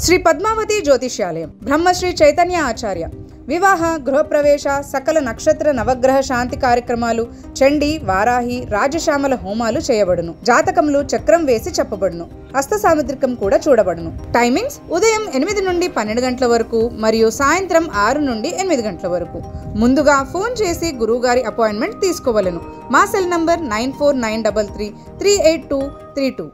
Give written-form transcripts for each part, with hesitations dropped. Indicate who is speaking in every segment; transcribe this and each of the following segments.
Speaker 1: శ్రీ పద్మావతి జ్యోతిష్యాలయం బ్రహ్మశ్రీ చైతన్య ఆచార్య వివాహ గృహప్రవేశ సకల నక్షత్ర నవగ్రహ శాంతి కార్యక్రమాలు చండీ వారాహి రాజశ్యామల హోమాలు చేయబడును. జాతకములు చక్రం వేసి చెప్పబడును. హస్త సాముద్రికం కూడా చూడబడును. టైమింగ్స్ ఉదయం 8 నుండి 12 గంటల వరకు మరియు సాయంత్రం 6 నుండి 8 గంటల వరకు. ముందుగా ఫోన్ చేసి గురువుగారి అపాయింట్మెంట్ తీసుకోవలను. మా సెల్ నంబర్ 9493338232.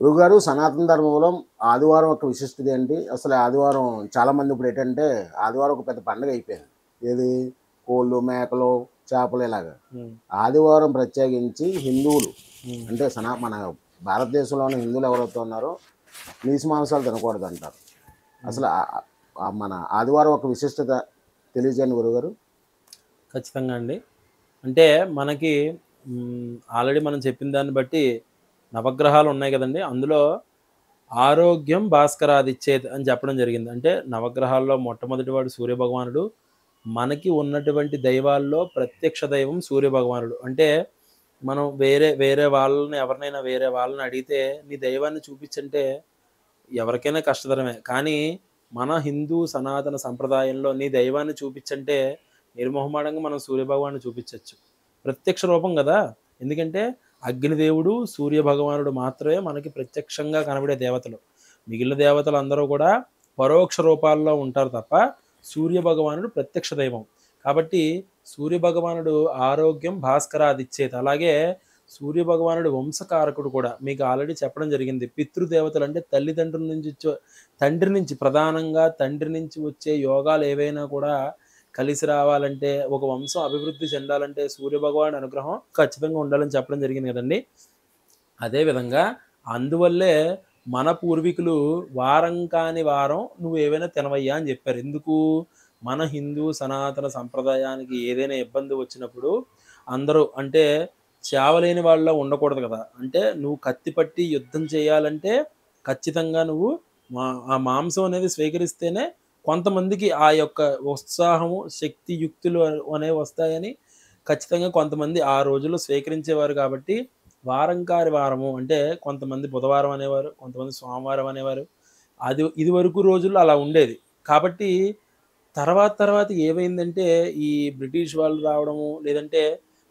Speaker 2: గురుగారు, సనాతన ధర్మంలో ఆదివారం ఒక విశిష్టత ఏంటి? అసలు ఆదివారం చాలామంది ఇప్పుడు ఏంటంటే ఆదివారం ఒక పెద్ద పండుగ అయిపోయింది. ఏది కోళ్ళు మేకలు చేపలు ఇలాగా. ఆదివారం ప్రత్యేకించి హిందువులు అంటే మన భారతదేశంలోని హిందువులు ఎవరైతే ఉన్నారో నీసు మాంసాలు తినకూడదు అంటారు. అసలు మన ఆదివారం ఒక విశిష్టత తెలియజేయండి గురుగారు.
Speaker 3: ఖచ్చితంగా అండి. అంటే మనకి ఆల్రెడీ మనం చెప్పిన దాన్ని బట్టి నవగ్రహాలు ఉన్నాయి కదండి. అందులో ఆరోగ్యం భాస్కరాదిచ్చేది అని చెప్పడం జరిగింది. అంటే నవగ్రహాల్లో మొట్టమొదటి వాడు సూర్యభగవానుడు. మనకి ఉన్నటువంటి దైవాల్లో ప్రత్యక్ష దైవం సూర్యభగవానుడు. అంటే మనం వేరే వాళ్ళని ఎవరినైనా వేరే వాళ్ళని అడిగితే నీ దైవాన్ని చూపించంటే ఎవరికైనా కష్టతరమే. కానీ మన హిందూ సనాతన సంప్రదాయంలో నీ దైవాన్ని చూపించంటే నిర్మోహమాటంగా మనం సూర్యభగవాన్ని చూపించవచ్చు. ప్రత్యక్ష రూపం కదా. ఎందుకంటే అగ్నిదేవుడు సూర్యభగవానుడు మాత్రమే మనకి ప్రత్యక్షంగా కనబడే దేవతలు. మిగిలిన దేవతలు అందరూ కూడా పరోక్ష రూపాల్లో ఉంటారు తప్ప సూర్యభగవానుడు ప్రత్యక్ష దైవం. కాబట్టి సూర్యభగవానుడు ఆరోగ్యం భాస్కరాదిచ్చేది. అలాగే సూర్యభగవానుడు వంశకారకుడు కూడా. మీకు ఆల్రెడీ చెప్పడం జరిగింది. పితృదేవతలు అంటే తండ్రి నుంచి ప్రధానంగా తండ్రి నుంచి వచ్చే యోగాలు ఏవైనా కూడా కలిసి రావాలంటే, ఒక వంశం అభివృద్ధి చెందాలంటే సూర్యభగవానుడి అనుగ్రహం ఖచ్చితంగా ఉండాలని చెప్పడం జరిగింది కదండి. అదేవిధంగా అందువల్లే మన పూర్వీకులు వారం కాని వారం నువ్వు ఏవైనా తినవయ్యా అని చెప్పారు. ఎందుకు? మన హిందూ సనాతన సంప్రదాయానికి ఏదైనా ఇబ్బంది వచ్చినప్పుడు అందరూ అంటే చావలేని వాళ్ళ ఉండకూడదు కదా. అంటే నువ్వు కత్తి పట్టి యుద్ధం చేయాలంటే ఖచ్చితంగా నువ్వు ఆ మాంసం అనేది స్వీకరిస్తేనే కొంతమందికి ఆ యొక్క ఉత్సాహము శక్తి యుక్తులు అనేవి వస్తాయని ఖచ్చితంగా కొంతమంది ఆ రోజుల్లో స్వీకరించేవారు. కాబట్టి వారంకారి వారము అంటే కొంతమంది బుధవారం అనేవారు, కొంతమంది సోమవారం అనేవారు. ఇది వరకు రోజుల్లో అలా ఉండేది. కాబట్టి తర్వాత ఏమైందంటే ఈ బ్రిటిష్ వాళ్ళు రావడము, లేదంటే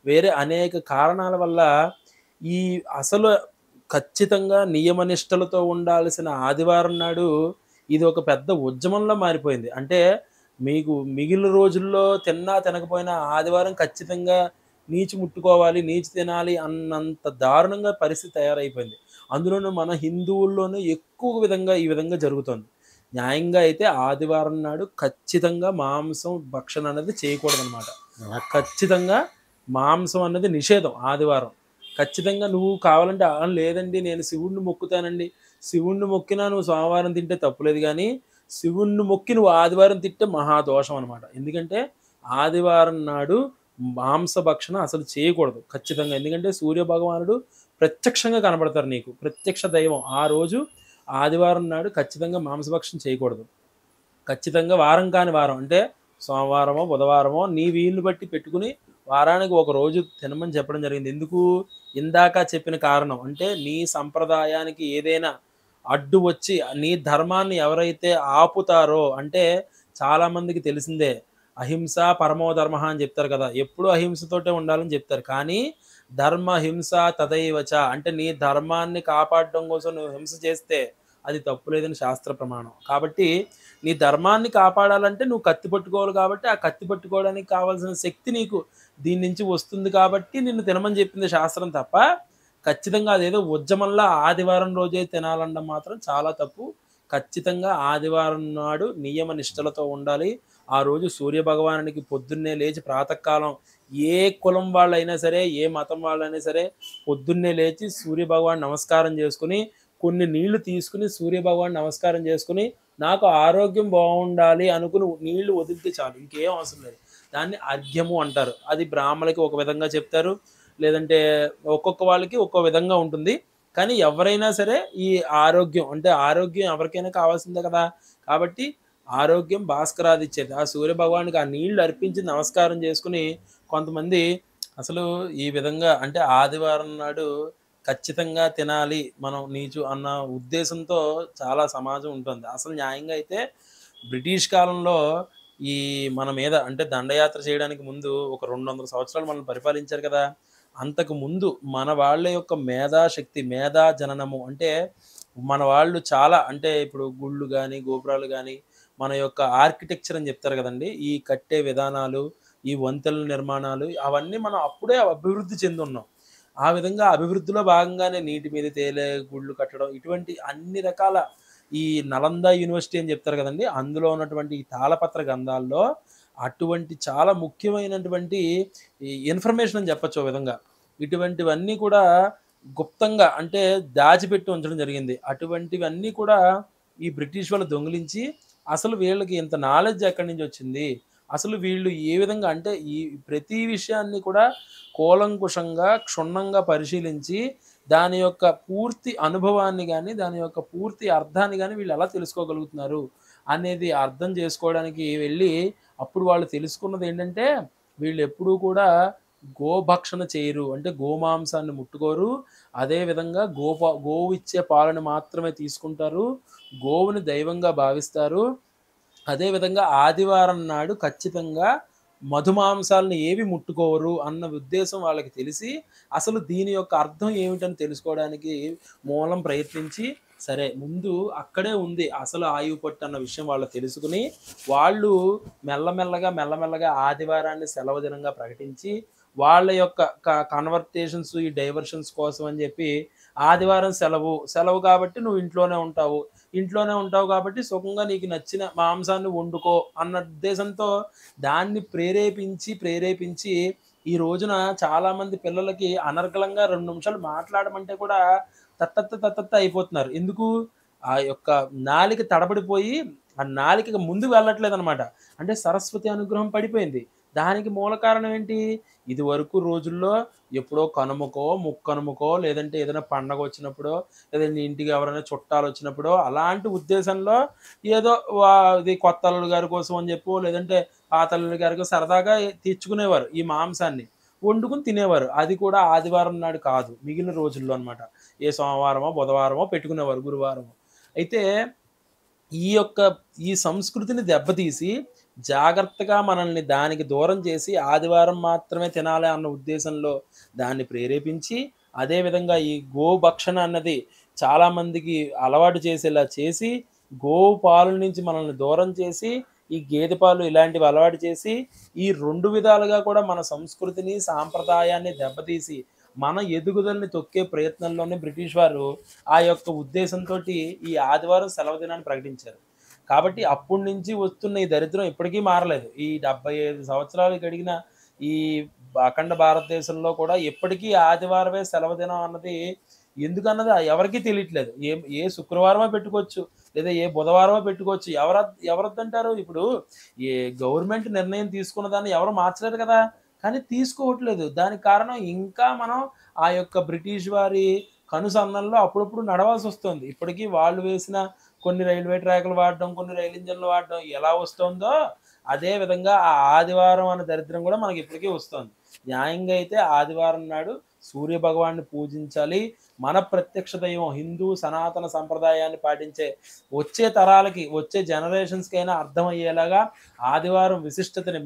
Speaker 3: వేరే అనేక కారణాల వల్ల ఈ అసలు ఖచ్చితంగా నియమనిష్టలతో ఉండాల్సిన ఆదివారం నాడు ఇది ఒక పెద్ద ఉద్యమంలో మారిపోయింది. అంటే మీకు మిగిలిన రోజుల్లో తిన్నా తినకపోయినా ఆదివారం ఖచ్చితంగా నీచు ముట్టుకోవాలి, నీచు తినాలి అన్నంత దారుణంగా పరిస్థితి తయారైపోయింది. అందులోనూ మన హిందువుల్లోనూ ఈ విధంగా జరుగుతుంది. న్యాయంగా అయితే ఆదివారం నాడు ఖచ్చితంగా మాంసం భక్షణ అనేది చేయకూడదనమాట. ఖచ్చితంగా మాంసం అన్నది నిషేధం ఆదివారం. ఖచ్చితంగా నువ్వు కావాలంటే లేదండి నేను శివుణ్ణి మొక్కుతానండి, శివుణ్ణి మొక్కినా నువ్వు సోమవారం తింటే తప్పులేదు, కానీ శివుణ్ణి మొక్కి నువ్వు ఆదివారం తింటే మహాదోషం అనమాట. ఎందుకంటే ఆదివారం నాడు మాంసభక్షణ అసలు చేయకూడదు ఖచ్చితంగా. ఎందుకంటే సూర్యభగవానుడు ప్రత్యక్షంగా కనబడతారు నీకు, ప్రత్యక్ష దైవం. ఆ రోజు ఆదివారం నాడు ఖచ్చితంగా మాంసభక్షణ చేయకూడదు. ఖచ్చితంగా వారం కాని వారం అంటే సోమవారమో బుధవారమో నీ వీలుని బట్టి పెట్టుకుని వారానికి ఒక రోజు తినమని చెప్పడం జరిగింది. ఎందుకు? ఇందాక చెప్పిన కారణం. అంటే నీ సంప్రదాయానికి ఏదైనా అడ్డు వచ్చి నీ ధర్మాన్ని ఎవరైతే ఆపుతారో, అంటే చాలామందికి తెలిసిందే అహింస పరమో ధర్మ అని చెప్తారు కదా. ఎప్పుడూ అహింసతోటే ఉండాలని చెప్తారు. కానీ ధర్మ హింస తదైవచ అంటే నీ ధర్మాన్ని కాపాడడం కోసం నువ్వు హింస చేస్తే అది తప్పులేదని శాస్త్ర ప్రమాణం. కాబట్టి నీ ధర్మాన్ని కాపాడాలంటే నువ్వు కత్తి పట్టుకోవాలి. కాబట్టి ఆ కత్తి పట్టుకోవడానికి కావాల్సిన శక్తి నీకు దీని నుంచి వస్తుంది కాబట్టి నిన్ను తినమని చెప్పింది శాస్త్రం తప్ప ఖచ్చితంగా అదేదో ఉద్యమంలా ఆదివారం రోజే తినాలనడం మాత్రం చాలా తప్పు. ఖచ్చితంగా ఆదివారం నాడు నియమ నిష్టలతో ఉండాలి. ఆ రోజు సూర్యభగవానునికి పొద్దున్నే లేచి ప్రాతకాలం ఏ కులం వాళ్ళైనా సరే, ఏ మతం వాళ్ళైనా సరే పొద్దున్నే లేచి సూర్యభగవాన్ నమస్కారం చేసుకుని కొన్ని నీళ్లు తీసుకుని సూర్యభగవాన్ నమస్కారం చేసుకుని నాకు ఆరోగ్యం బాగుండాలి అనుకుని నీళ్లు వదిలితే చాలు, ఇంకేం అవసరం లేదు. దాన్ని అర్ఘ్యము అంటారు. అది బ్రాహ్మణులకి ఒక విధంగా చెప్తారు, లేదంటే ఒక్కొక్క వాళ్ళకి ఒక్కో విధంగా ఉంటుంది. కానీ ఎవరైనా సరే ఈ ఆరోగ్యం అంటే ఆరోగ్యం ఎవరికైనా కావాల్సిందే కదా. కాబట్టి ఆరోగ్యం భాస్కరాదిచ్చేది. ఆ సూర్యభగవానికి ఆ నీళ్లు అర్పించి నమస్కారం చేసుకుని కొంతమంది అసలు ఈ విధంగా అంటే ఆదివారం నాడు ఖచ్చితంగా తినాలి మనం నీచు అన్న ఉద్దేశంతో చాలా సమాజం ఉంటుంది. అసలు న్యాయంగా అయితే బ్రిటిష్ కాలంలో ఈ మన మీద అంటే దండయాత్ర చేయడానికి ముందు ఒక 200 సంవత్సరాలు మనల్ని పరిపాలించారు కదా! అంతకు ముందు మన వాళ్ళ యొక్క మేధాశక్తి, మేధా జననము అంటే మన వాళ్ళు చాలా అంటే ఇప్పుడు గుళ్ళు గాని, గోపురాలు గాని, మన యొక్క ఆర్కిటెక్చర్ అని చెప్తారు కదండీ! ఈ కట్టే విధానాలు, ఈ వంతెనల నిర్మాణాలు అవన్నీ మనం అప్పుడే అభివృద్ధి చెందున్నాం. ఆ విధంగా అభివృద్ధిలో భాగంగానే నీటి మీద తేలే గుళ్ళు కట్టడం, ఇటువంటి అన్ని రకాల ఈ నలంద యూనివర్సిటీ అని చెప్తారు కదండీ! అందులో ఉన్నటువంటి ఈ తాళపత్ర గ్రంథాల్లో అటువంటి చాలా ముఖ్యమైనటువంటి ఈ ఇన్ఫర్మేషన్ అని చెప్పొచ్చు ఓ విధంగా. ఇటువంటివన్నీ కూడా గుప్తంగా అంటే దాచిపెట్టి ఉంచడం జరిగింది. అటువంటివన్నీ కూడా ఈ బ్రిటిష్ వాళ్ళు దొంగిలించి అసలు వీళ్ళకి ఇంత నాలెడ్జ్ ఎక్కడి నుంచొచ్చింది? అసలు వీళ్ళు ఏ విధంగా అంటే ఈ ప్రతి విషయాన్ని కూడా కూలంకుషంగా, క్షుణ్ణంగా పరిశీలించి దాని యొక్క పూర్తి అనుభవాన్ని గాని, దాని యొక్క పూర్తి అర్థాన్ని గాని వీళ్ళెలా తెలుసుకోగలుగుతున్నారు అనేది అర్థం చేసుకోవడానికి వెళ్ళి అప్పుడు వాళ్ళు తెలుసుకున్నదేంటంటే వీళ్ళెప్పుడూ కూడా గోభక్షణ చేయరు. అంటే గోమాంసాన్ని ముట్టుకోరు. అదే విధంగా గోవిచ్చే పాలను మాత్రమే తీసుకుంటారు. గోవుని దైవంగా భావిస్తారు. అదే విధంగా ఆదివారం నాడు ఖచ్చితంగా మధుమాంసాలను ఏవి ముట్టుకోరు అన్న ఉద్దేశం వాళ్ళకి తెలిసి, అసలు దీని యొక్క అర్థం ఏమిటని తెలుసుకోవడానికి మూలం ప్రయత్నించి, సరే ముందు అక్కడే ఉంది అసలు ఆయువు పట్టు అన్న విషయం వాళ్ళు తెలుసుకొని, వాళ్ళు మెల్లమెల్లగా ఆదివారాన్ని సెలవు దినంగా ప్రకటించి, వాళ్ళ యొక్క కన్వర్టేషన్స్, ఈ డైవర్షన్స్ కోసం అని చెప్పి ఆదివారం సెలవు కాబట్టి నువ్వు ఇంట్లోనే ఉంటావు కాబట్టి సుఖంగా నీకు నచ్చిన మాంసాన్ని వండుకో అన్న ఉద్దేశంతో దాన్ని ప్రేరేపించి ఈ రోజున చాలామంది పిల్లలకి అనర్గళంగా 2 నిమిషాలు మాట్లాడమంటే కూడా తత్తత్త అయిపోతున్నారు. ఎందుకు? ఆ యొక్క నాలిక తడబడిపోయి ఆ నాలికకి ముందుకు వెళ్ళట్లేదనమాట. అంటే సరస్వతి అనుగ్రహం పడిపోయింది. దానికి మూల కారణం ఏంటి? ఇదివరకు రోజుల్లో ఎప్పుడో కనుమకో, ముక్కనుమకో లేదంటే ఏదైనా పండగొచ్చినప్పుడో, లేదంటే ఇంటికి ఎవరైనా చుట్టాలొచ్చినప్పుడో అలాంటి ఉద్దేశంలో ఏదో ఇది కొత్త అల్లుడు గారి కోసం అని చెప్పో, లేదంటే పాత అల్లుడు గారికో సరదాగా తెచ్చుకునేవారు ఈ మాంసాన్ని. వండుకొని తినేవారు. అది కూడా ఆదివారం నాడు కాదు. మిగిలిన రోజుల్లో అనమాట. ఏ సోమవారమో, బుధవారమో పెట్టుకునేవారు గురువారమో. అయితే ఈ సంస్కృతిని దెబ్బతీసి జాగ్రత్తగా మనల్ని దానికి దూరం చేసి ఆదివారం మాత్రమే తినాలి అన్న ఉద్దేశంలో దాన్ని ప్రేరేపించి, అదే విధంగా ఈ గోభక్షణ అన్నది చాలామందికి అలవాటు చేసేలా చేసి, గోవు పాల నుంచి మనల్ని దూరం చేసి, ఈ గేదె పాలు ఇలాంటివి అలవాటు చేసి, ఈ 2 విధాలుగా కూడా మన సంస్కృతిని, సాంప్రదాయాన్ని దెబ్బతీసి, మన ఎదుగుదలని తొక్కే ప్రయత్నంలోనే బ్రిటిష్ వారు ఆ యొక్క ఉద్దేశంతోటి ఈ ఆదివారం సెలవు దినాన్ని ప్రకటించారు. కాబట్టి అప్పటి నుంచి వస్తున్న ఈ దరిద్రం ఇప్పటికీ మారలేదు. ఈ 75 సంవత్సరాలు గడిగిన ఈ అఖండ భారతదేశంలో కూడా ఇప్పటికీ ఆదివారమే సెలవు దినం అన్నది ఎందుకన్నది ఎవరికీ తెలియట్లేదు. ఏ శుక్రవారమో పెట్టుకోవచ్చు, లేదా ఏ బుధవారమో పెట్టుకోవచ్చు. ఎవరొద్దంటారు? ఇప్పుడు ఏ గవర్నమెంట్ నిర్ణయం తీసుకున్న దాన్ని ఎవరు మార్చలేరు కదా! కానీ తీసుకోవట్లేదు. దానికి కారణం ఇంకా మనం ఆ యొక్క బ్రిటిష్ వారి కనుసన్నల్లో అప్పుడప్పుడు నడవాల్సొస్తుంది. ఇప్పటికీ వాళ్ళు వేసిన కొన్ని రైల్వే ట్రాకులు వాడడం, కొన్ని రైలు ఇంజన్లు వాడడం ఎలా వస్తుందో, అదే విధంగా ఆ ఆదివారం అనే దరిద్రం కూడా మనకి ఇప్పటికీ వస్తుంది. న్యాయంగా అయితే ఆదివారం నాడు సూర్య భగవాన్ని పూజించాలి. మన ప్రత్యక్ష దైవం హిందూ సనాతన సంప్రదాయాన్ని పాటించే వచ్చే తరాలకి, వచ్చే జనరేషన్స్‌కైనా అర్థమయ్యేలాగా ఆదివారం విశిష్టతని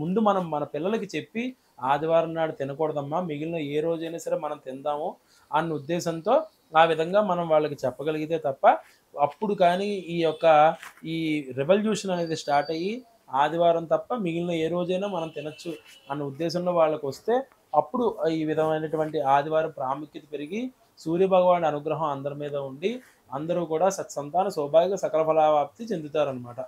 Speaker 3: ముందు మనం మన పిల్లలకి చెప్పి, ఆదివారం నాడు తినకూడదమ్మా, మిగిలిన ఏ రోజైనా సరే మనం తిందాము అన్న ఉద్దేశంతో ఆ విధంగా మనం వాళ్ళకి చెప్పగలిగితే తప్ప, అప్పుడు కానీ ఈ రెవల్యూషన్ అనేది స్టార్ట్ అయ్యి ఆదివారం తప్ప మిగిలిన ఏ రోజైనా మనం తినొచ్చు అన్న ఉద్దేశంలో వాళ్ళకొస్తే, అప్పుడు ఈ విధమైనటువంటి ఆదివారం ప్రాముఖ్యత పెరిగి సూర్యభగవానుడి అనుగ్రహం అందరి మీద ఉండి అందరూ కూడా సత్సంతాన సౌభాగ్య సకల ఫలాప్తి చెందుతారనమాట.